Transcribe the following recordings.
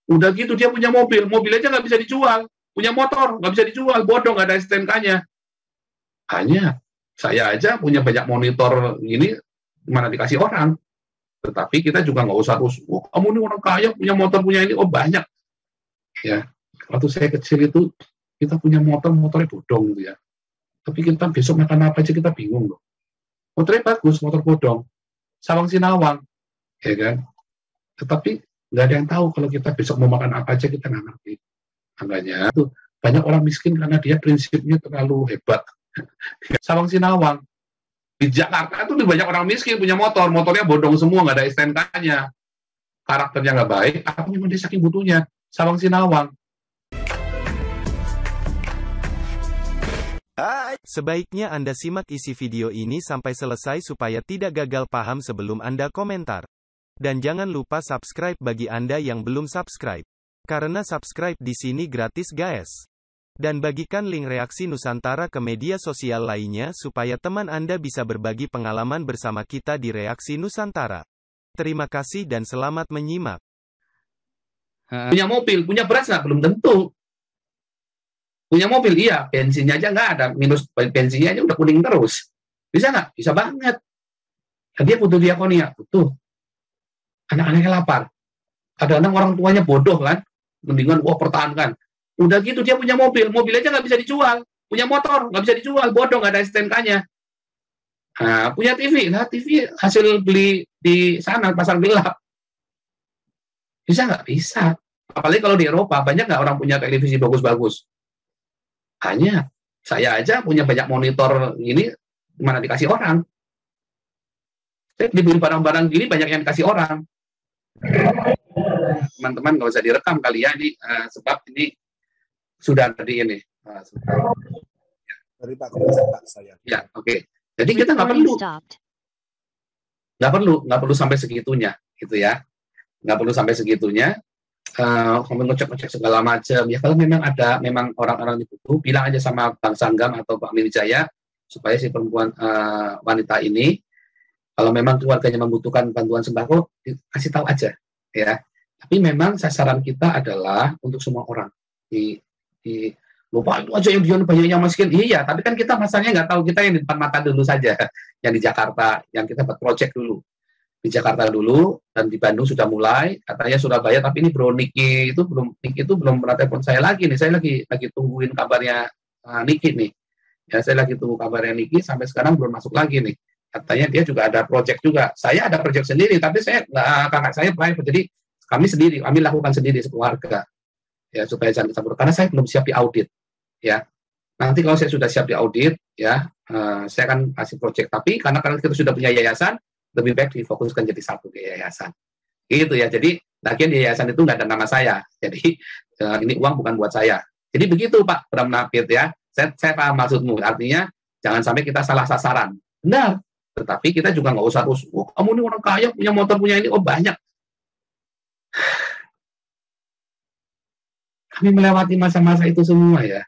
Udah gitu dia punya mobil aja nggak bisa dijual. Punya motor nggak bisa dijual, bodoh, nggak ada STNK-nya. Hanya saya aja punya banyak monitor ini, mana dikasih orang. Tetapi kita juga nggak usah terus, oh, kamu ini orang kaya, punya motor, punya ini, oh banyak. Ya, waktu saya kecil itu, kita punya motornya bodong gitu ya. Tapi kita besok makan apa aja kita bingung loh. Motornya bagus, motor bodong. Sawang Sinawang, ya kan. Tetapi nggak ada yang tahu kalau kita besok mau makan apa aja kita nggak ngerti. Makanya tuh banyak orang miskin karena dia prinsipnya terlalu hebat. Sawang Sinawang. Di Jakarta tuh banyak orang miskin punya motornya bodong semua, nggak ada STNK-nya. Karakternya nggak baik, apa memang dia saking butuhnya. Sawang Sinawang. Sebaiknya Anda simak isi video ini sampai selesai supaya tidak gagal paham sebelum Anda komentar. Dan jangan lupa subscribe bagi Anda yang belum subscribe. Karena subscribe di sini gratis guys. Dan bagikan link reaksi Nusantara ke media sosial lainnya supaya teman Anda bisa berbagi pengalaman bersama kita di reaksi Nusantara. Terima kasih dan selamat menyimak. Punya mobil, punya beras nggak? Belum tentu. Punya mobil, iya, bensinnya aja nggak ada, minus bensinnya aja udah kuning terus. Bisa nggak? Bisa banget. Dan dia butuh diakonia, butuh. Anak-anaknya lapar. Kadang-kadang orang tuanya bodoh kan, mendingan pertahankan. Udah gitu dia punya mobil aja nggak bisa dijual. Punya motor nggak bisa dijual, bodoh, nggak ada STNK-nya. Nah, punya TV, TV hasil beli di sana pasar gelap. Bisa nggak? Bisa. Apalagi kalau di Eropa banyak nggak orang punya televisi bagus-bagus. Hanya saya aja punya banyak monitor ini, mana dikasih orang. Saya dibeli barang-barang gini banyak yang dikasih orang. Teman-teman nggak usah direkam kali ya ini, sebab ini sudah tadi ini. Dari Pak Komisar Pak saya. Ya, oke. Jadi kita nggak perlu sampai segitunya, gitu ya. Nggak perlu sampai segitunya. Ngecek segala macam. Ya kalau memang orang-orang itu bilang aja sama Bang Sanggam atau Pak Wijaya supaya si perempuan wanita ini, kalau memang keluarganya membutuhkan bantuan sembako, kasih tahu aja, ya. Tapi memang sasaran kita adalah untuk semua orang. Lupa itu aja yang dia banyaknya miskin. Iya, tapi kan kita masalahnya nggak tahu, kita yang di depan mata dulu saja, yang di Jakarta, yang kita buat project dulu. Di Jakarta dulu, dan di Bandung sudah mulai, katanya Surabaya, tapi ini Bro Niki itu belum pernah telepon saya lagi nih. Saya lagi tungguin kabarnya Niki nih. Ya, saya lagi tunggu kabarnya Niki, sampai sekarang belum masuk lagi nih. Katanya dia juga ada project juga. Saya ada project sendiri, tapi kakak saya private, jadi kami lakukan sendiri sekeluarga. Ya, supaya jangan campur. Karena saya belum siap di audit. Ya, nanti kalau saya sudah siap di audit, ya, saya akan kasih project. Tapi karena kita sudah punya yayasan, lebih baik difokuskan jadi satu ke yayasan. Gitu ya. Jadi, lagian di yayasan itu nggak ada nama saya. Jadi, ini uang bukan buat saya. Jadi begitu Pak Bram Napit ya. Saya paham maksudmu. Artinya, jangan sampai kita salah sasaran. Benar. Tetapi kita juga nggak usah terus, kamu ini orang kaya, punya motor, punya ini, banyak. Kami melewati masa-masa itu semua ya.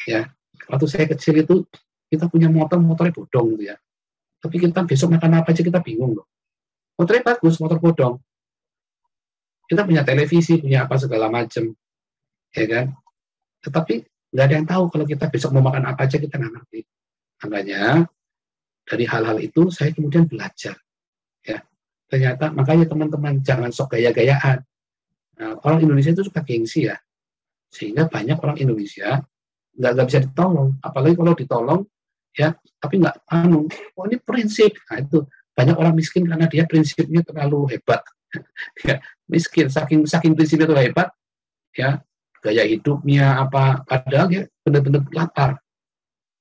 Ya, waktu saya kecil itu, kita punya motornya bodong gitu ya. Tapi kita besok makan apa aja kita bingung loh. Motornya bagus, motor bodong. Kita punya televisi, punya apa segala macam, ya kan. Tetapi nggak ada yang tahu kalau kita besok mau makan apa aja kita nggak ngerti. Makanya dari hal-hal itu saya kemudian belajar. Ya, ternyata makanya teman-teman jangan sok gaya-gayaan. Nah, orang Indonesia itu suka gengsi ya, sehingga banyak orang Indonesia nggak bisa ditolong. Apalagi kalau ditolong, ya, tapi nggak ini prinsip. Nah, itu banyak orang miskin karena dia prinsipnya terlalu hebat. Ya, miskin, saking prinsipnya terlalu hebat, ya, gaya hidupnya apa, padahal ya benar-benar lapar.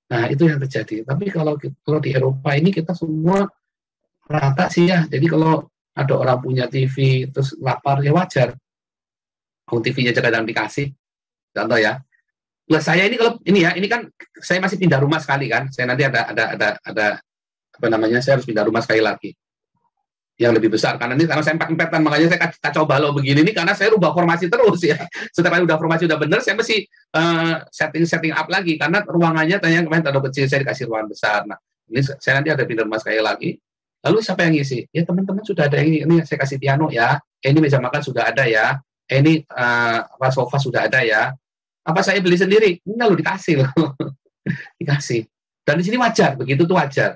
Nah, itu yang terjadi. Tapi kalau di Eropa ini kita semua rata sih ya. Jadi kalau ada orang punya TV terus lapar ya wajar. TV-nya kadang dikasih. Contoh ya. Nah, saya ini kalau ini kan saya masih pindah rumah sekali kan. Saya nanti ada apa namanya? Saya harus pindah rumah sekali lagi. Yang lebih besar karena saya empat-empatan, makanya saya kacau balau begini ini karena saya rubah formasi terus ya. Setelah formasi udah benar, saya mesti setting up lagi karena ruangannya tanya kemarin terlalu kecil, saya dikasih ruangan besar. Nah, ini saya nanti ada pindah rumah sekali lagi. Lalu siapa yang ngisi? Ya teman-teman sudah ada ini saya kasih piano ya. Ini meja makan sudah ada ya. ini sofa sudah ada ya. Apa saya beli sendiri? Enggak, lo dikasih loh. Dikasih. Dan di sini wajar, begitu tuh wajar.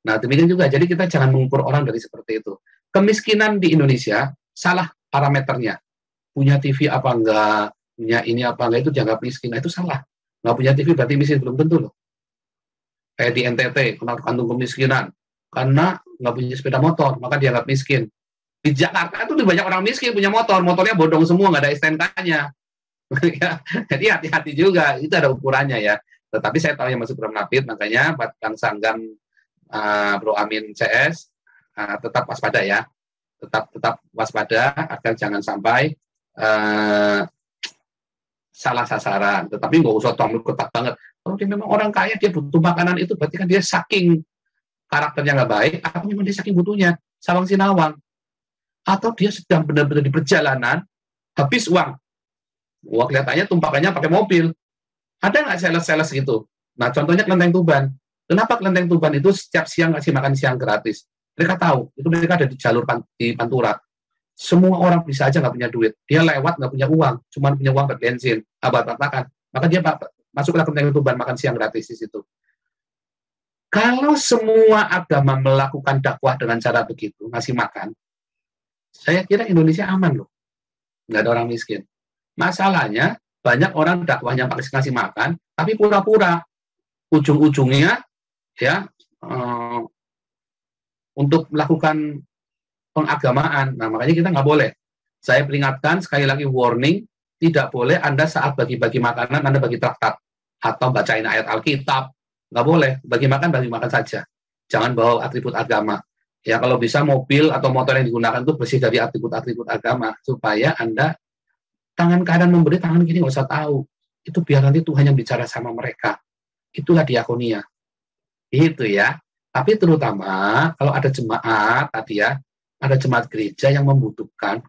Nah, demikian juga. Jadi kita jangan mengukur orang dari seperti itu. Kemiskinan di Indonesia salah parameternya. Punya TV apa enggak, punya ini apa enggak, itu dianggap miskin. Nah, itu salah. Nggak punya TV berarti miskin, belum tentu loh. Kayak di NTT, kena kantung kemiskinan. Karena nggak punya sepeda motor, maka dianggap miskin. Di Jakarta itu banyak orang miskin punya motor, motornya bodong semua, nggak ada STNK-nya. Jadi hati-hati juga, itu ada ukurannya ya. Tetapi saya tahu yang masuk Bram Napit, makanya Bang Sanggam, Bro Amin CS, tetap waspada ya. Tetap waspada agar jangan sampai salah sasaran. Tetapi nggak usah ketat banget. Kalau dia memang orang kaya, dia butuh makanan itu, berarti kan dia saking karakternya nggak baik, atau memang dia saking butuhnya, sawang sinawang. Atau dia sedang benar-benar di perjalanan, habis uang. Wah, kelihatannya tumpakannya pakai mobil. Ada nggak sales-sales gitu? Nah, contohnya Kelenteng Tuban. Kenapa Kelenteng Tuban itu setiap siang ngasih makan siang gratis? Mereka tahu, itu mereka ada di jalur di Pantura. Semua orang bisa aja nggak punya duit. Dia lewat nggak punya uang, cuma punya uang buat bensin, buat makan. Maka dia masuklah Kelenteng Tuban makan siang gratis di situ. Kalau semua agama melakukan dakwah dengan cara begitu, ngasih makan, saya kira Indonesia aman loh. Nggak ada orang miskin. Masalahnya, banyak orang dakwahnya pakai ngasih makan, tapi pura-pura. Ujung-ujungnya, ya, untuk melakukan pengagamaan. Nah, makanya kita nggak boleh. Saya peringatkan, sekali lagi warning, tidak boleh Anda saat bagi-bagi makanan, Anda bagi traktat. Atau bacain ayat Alkitab. Nggak boleh. Bagi makan saja. Jangan bawa atribut agama. Ya, kalau bisa mobil atau motor yang digunakan itu bersih dari atribut-atribut agama, supaya Anda tangan kanan memberi, tangan kiri nggak usah tahu. Itu biar nanti Tuhan yang bicara sama mereka. Itulah diakonia. Itu ya. Tapi terutama kalau ada jemaat tadi ya, ada jemaat gereja yang membutuhkan,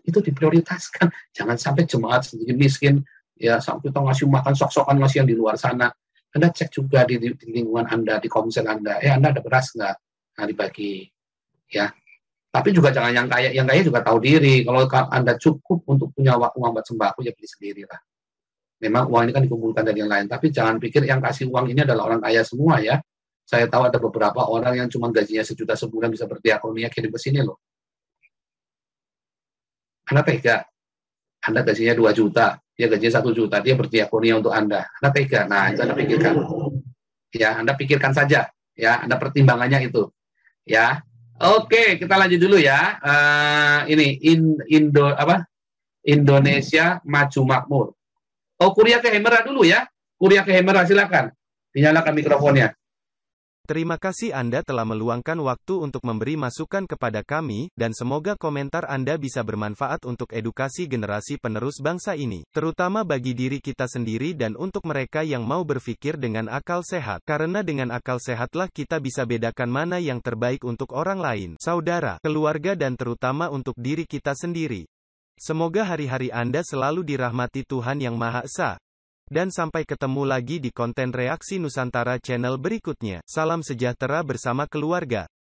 itu diprioritaskan. Jangan sampai jemaat sendiri miskin, ya sampai kita ngasih makan sok-sokan ngasih yang di luar sana. Anda cek juga di lingkungan Anda, di komsel Anda. Anda ada beras nggak? Nah, dibagi. Ya. Tapi juga jangan yang kaya juga tahu diri. Kalau Anda cukup untuk punya uang buat sembako, ya beli sendiri lah. Memang uang ini kan dikumpulkan dari yang lain. Tapi jangan pikir yang kasih uang ini adalah orang kaya semua ya. Saya tahu ada beberapa orang yang cuma gajinya 1 juta sebulan bisa berdiakonia kirim ke sini loh. Anda tega. Anda gajinya 2 juta, dia gajinya 1 juta, dia berdiakonia untuk Anda. Anda tega. Nah, itu Anda pikirkan. Ya, Anda pikirkan saja. Ya, Anda pertimbangannya itu. Ya. Oke, kita lanjut dulu ya. Ini Indonesia Maju Makmur. Oh, Kuria ke Hemera dulu ya. Kuria ke Hemera, silakan. Dinyalakan mikrofonnya. Terima kasih Anda telah meluangkan waktu untuk memberi masukan kepada kami, dan semoga komentar Anda bisa bermanfaat untuk edukasi generasi penerus bangsa ini, terutama bagi diri kita sendiri dan untuk mereka yang mau berpikir dengan akal sehat. Karena dengan akal sehatlah kita bisa bedakan mana yang terbaik untuk orang lain, saudara, keluarga dan terutama untuk diri kita sendiri. Semoga hari-hari Anda selalu dirahmati Tuhan Yang Maha Esa. Dan sampai ketemu lagi di konten Reaksi Nusantara channel berikutnya. Salam sejahtera bersama keluarga.